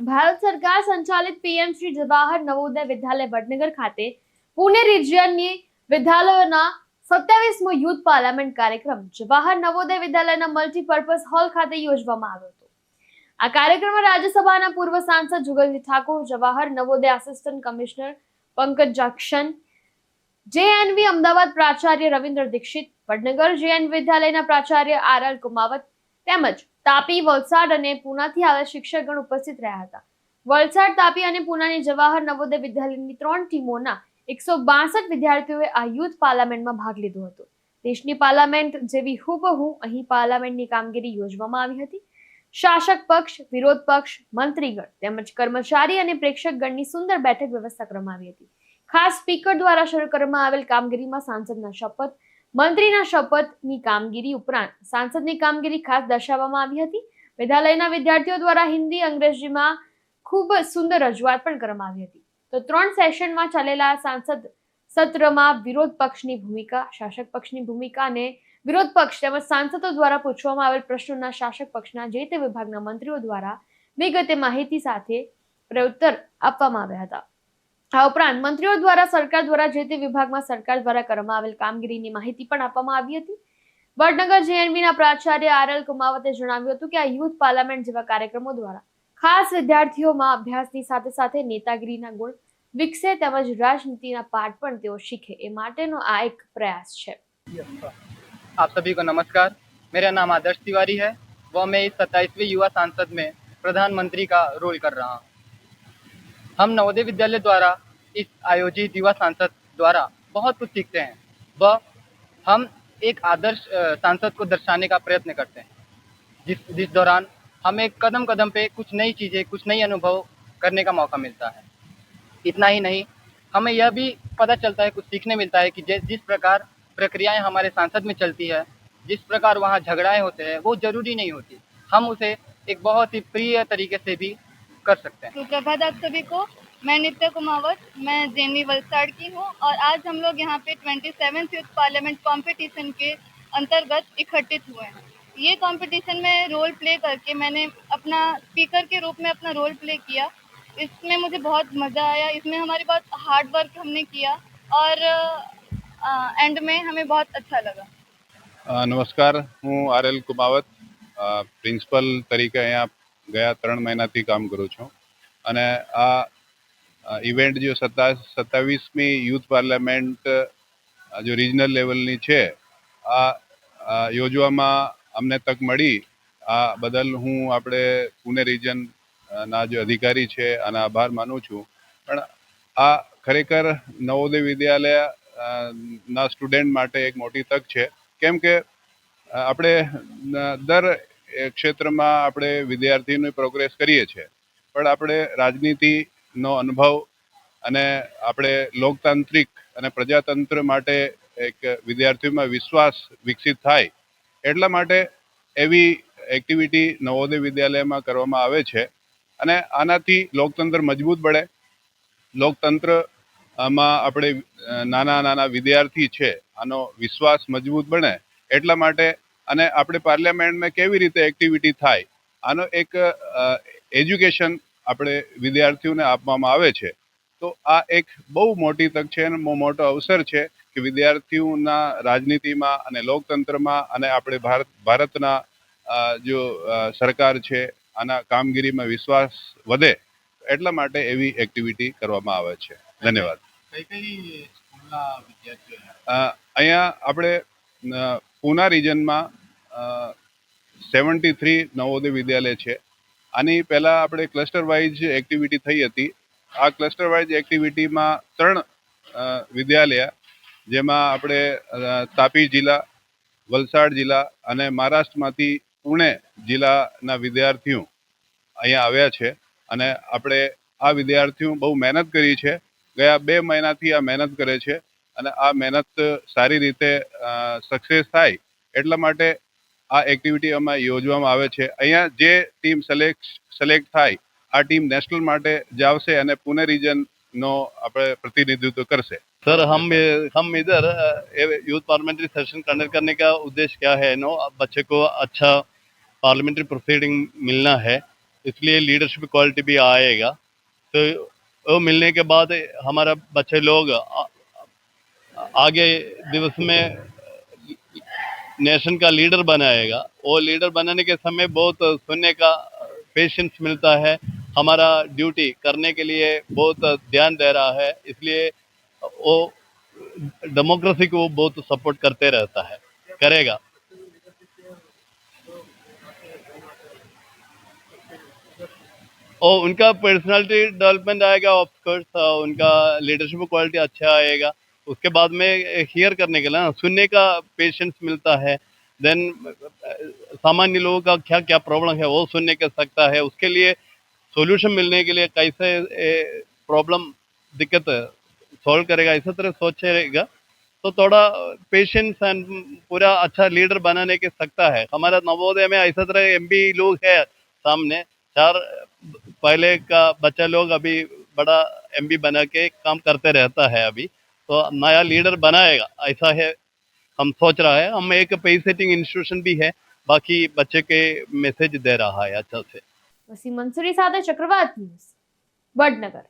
ભારત સરકાર સંચાલિત પીએમ શ્રી જવાહર નવોદય વિદ્યાલય વડનગર ખાતે પુણે રિજિયનની વિદ્યાલયોના 27મો યુથ પાર્લામેન્ટ કાર્યક્રમ જવાહર નવોદય વિદ્યાલયના મલ્ટીપર્પઝ હોલ ખાતે યોજવામાં આવ્યો હતો. આ કાર્યક્રમમાં રાજ્યસભાના પૂર્વ સાંસદ Jugalji Thakor, Jawahar Navodaya assistant commissioner Pankaj Jakshan, JNV Ahmedabad પ્રાચાર્ય રવિન્દ્ર દીક્ષિત, વડનગર જેએન વિદ્યાલયના પ્રાચાર્ય આરએલ કુમાવત તેમજ તાપી, વલસાડ અને પુનાથી આવેલા શિક્ષકગણ ઉપસ્થિત રહ્યા હતા. વલસાડ, તાપી અને પુનાની જવાહર નવોદય વિદ્યાલયની 3 ટીમોના 162 વિદ્યાર્થીઓએ આ યુથ પાર્લામેન્ટમાં ભાગ લીધો હતો. દેશની પાર્લામેન્ટ જેવી હુબહુ અહીં પાર્લામેન્ટની કામગીરી યોજવામાં આવી હતી. શાસક પક્ષ, વિરોધ પક્ષ, મંત્રીગણ તેમજ કર્મચારી અને પ્રેક્ષકગણની સુંદર બેઠક વ્યવસ્થા કરવામાં આવી હતી. ખાસ સ્પીકર દ્વારા શરૂ કરવામાં આવેલ કામગીરીમાં સાંસદના શપથ, મંત્રીના શપથની કામગીરી ઉપરાંત સાંસદની કામગીરી ખાસ દર્શાવવામાં આવી હતી. વિદ્યાલયના વિદ્યાર્થીઓ દ્વારા હિન્દી, અંગ્રેજીમાં ખૂબ સુંદર રજૂઆત પણ કરવામાં આવી હતી. તો 3 સેશનમાં ચાલેલા સાંસદ સત્રમાં વિરોધ પક્ષની ભૂમિકા, શાસક પક્ષની ભૂમિકા અને વિરોધ પક્ષ તેમજ સાંસદો દ્વારા પૂછવામાં આવેલ પ્રશ્નોના શાસક પક્ષના જે તે વિભાગના મંત્રીઓ દ્વારા વિગતે માહિતી સાથે પ્રત્યુત્તર આપવામાં આવ્યા હતા. આ ઉપરાંત મંત્રીઓ દ્વારા સરકાર દ્વારા જે તે વિભાગમાં સરકાર દ્વારા કરવામાં આવેલ કામગીરીની માહિતી પણ આપવામાં આવી હતી. વડનગર જેએનવીના પ્રાચાર્ય આરએલ કુમાવતે જણાવ્યું હતું કે આ યુથ પાર્લામેન્ટ જેવા કાર્યક્રમો દ્વારા ખાસ વિદ્યાર્થીઓમાં અભ્યાસની સાથે સાથે નેતાગીરીના ગુણ વિકસે તેમજ રાજનીતિના પાઠ પણ તેઓ શીખે એ માટેનો આ એક પ્રયાસ છે. आप सभी को नमस्कार। मेरा नाम आदर्श तिवारी है व मैं इस 27वें युवा सांसद में प्रधानमंत्री का रोल कर रहा हूँ। हम नवोदय विद्यालय द्वारा इस आयोजित युवा सांसद द्वारा बहुत कुछ सीखते हैं व हम एक आदर्श सांसद को दर्शाने का प्रयत्न करते हैं, जिस दौरान हमें कदम कदम पे कुछ नई चीज़ें, कुछ नई अनुभव करने का मौका मिलता है। इतना ही नहीं, हमें यह भी पता चलता है, कुछ सीखने मिलता है कि जिस प्रकार प्रक्रियाएं हमारे सांसद में चलती है, जिस प्रकार वहाँ झगड़ाएं होते हैं, वो जरूरी नहीं होती। हम उसे एक बहुत ही प्रिय तरीके से भी कर सकते हैं। सुप्रभात आप सभी को। मैं नित्य कुमावत, मैं जेनवी वलसाड़ की हूँ और आज हम लोग यहाँ पे 27th यूथ पार्लियामेंट कंपटीशन के अंतर्गत इकट्ठित हुए हैं। ये कंपटीशन में रोल प्ले करके मैंने अपना स्पीकर के रूप में अपना रोल प्ले किया। इसमें मुझे बहुत मज़ा आया। इसमें हमारी बहुत हार्ड वर्क हमने किया और एंड में हमें बहुत अच्छा लगा। નમસ્કાર, હું આરએલ કુમાવત પ્રિન્સિપલ તરીકે અહીંયા ગયા 3 મહિનાથી કામ કરું છું અને આ ઇવેન્ટ જો 27મી યુથ પાર્લામેન્ટ જો રિજનલ લેવલની છે આ યોજવામાં અમને તક મળી. આ બદલ હું આપણે પુણે રિજનના જે અધિકારી છે આના આભાર માનું છું. પણ આ ખરેખર નવોદય વિદ્યાલય ના સ્ટુડન્ટ માટે એક મોટી તક છે, કેમ કે આપણે દર ક્ષેત્રમાં આપણે વિદ્યાર્થીની પ્રોગ્રેસ કરીએ છીએ, પણ આપણે રાજનીતિનો અનુભવ અને આપણે લોકતાંત્રિક અને પ્રજાતંત્ર માટે એક વિદ્યાર્થીઓમાં વિશ્વાસ વિકસિત થાય એટલા માટે એવી એક્ટિવિટી નવોદય વિદ્યાલયમાં કરવામાં આવે છે અને આનાથી લોકતંત્ર મજબૂત બને. લોકતંત્રમાં આપણે નાના વિદ્યાર્થી છે આનો વિશ્વાસ મજબૂત બને એટલા માટે અને આપણે પાર્લામેન્ટમાં કેવી રીતે એક્ટિવિટી થાય આનો એક એજ્યુકેશન આપણે વિદ્યાર્થીઓને આપવામાં આવે છે. તો આ એક બહુ મોટી તક છે અને બહુ મોટો અવસર છે કે વિદ્યાર્થીઓના રાજનીતિમાં અને લોકતંત્રમાં અને આપણે ભારતના જો સરકાર છે આના કામગીરીમાં વિશ્વાસ વધે એટલા માટે એવી એક્ટિવિટી કરવામાં આવે છે. ધન્યવાદ. અહીંયા આપણે પૂના રિજનમાં 73 નવોદય વિદ્યાલય છે. આની પહેલા આપણે ક્લસ્ટર વાઇઝ એક્ટિવિટી થઈ હતી. આ ક્લસ્ટર વાઇઝ એક્ટિવિટીમાં 3 વિદ્યાલય, જેમાં આપણે તાપી જિલ્લા, વલસાડ જિલ્લા અને મહારાષ્ટ્રમાંથી પુણે જિલ્લાના વિદ્યાર્થીઓ અહીંયા આવ્યા છે અને આપણે આ વિદ્યાર્થીઓ બહુ મહેનત કરી છે. ગયા 2 મહિનાથી આ મહેનત કરે છે અને આ મહેનત સારી રીતે સક્સેસ થાય એટલા માટે આ એક્ટિવિટી અમે યોજવામાં આવે છે. અહીંયા જે ટીમ સિલેક્ટ થાય આ ટીમ નેશનલ માટે જાવશે અને પુણે રિજનનો આપણે प्रतिनिधित्व करसे. सर, हम इधर यूथ पार्लियामेंट्री सेशन कंडक्ट करने का उद्देश्य क्या है? बच्चे को अच्छा पार्लियामेंट्री प्रोसीडिंग मिलना है, इसलिए लीडरशिप क्वालिटी भी आएगा। तो वो मिलने के बाद हमारा बच्चे लोग आगे दिवस में नेशन का लीडर बनाएगा। वो लीडर बनाने के समय बहुत सुनने का पेशेंस मिलता है, हमारा ड्यूटी करने के लिए बहुत ध्यान दे रहा है, इसलिए वो डेमोक्रेसी को बहुत सपोर्ट करते रहता है, करेगा। और उनका पर्सनालिटी डेवलपमेंट आएगा, ऑफ कोर्स उनका लीडरशिप क्वालिटी अच्छा आएगा। उसके बाद में हियर करने के लिए ना सुनने का पेशेंस मिलता है। देन सामान्य लोगों का क्या क्या प्रॉब्लम है वो सुनने का सकता है, उसके लिए सॉल्यूशन मिलने के लिए कैसे प्रॉब्लम दिक्कत सॉल्व करेगा, इसी तरह सोचेगा तो थोड़ा पेशेंस एंड पूरा अच्छा लीडर बनाने के सकता है। हमारा नवोदय में ऐसा तरह एमपी लोग है सामने, 4 पहले का बच्चा लोग अभी बड़ा एमपी बना के काम करते रहता है। अभी तो नया लीडर बनाएगा ऐसा है, हम सोच रहा है। हम एक पे सेटिंग इंस्टीट्यूशन भी है, बाकी बच्चे के मैसेज दे रहा है अच्छा से। વસીમ મંસૂરી સાથે ચક્રવાત ન્યૂઝ, વડનગર।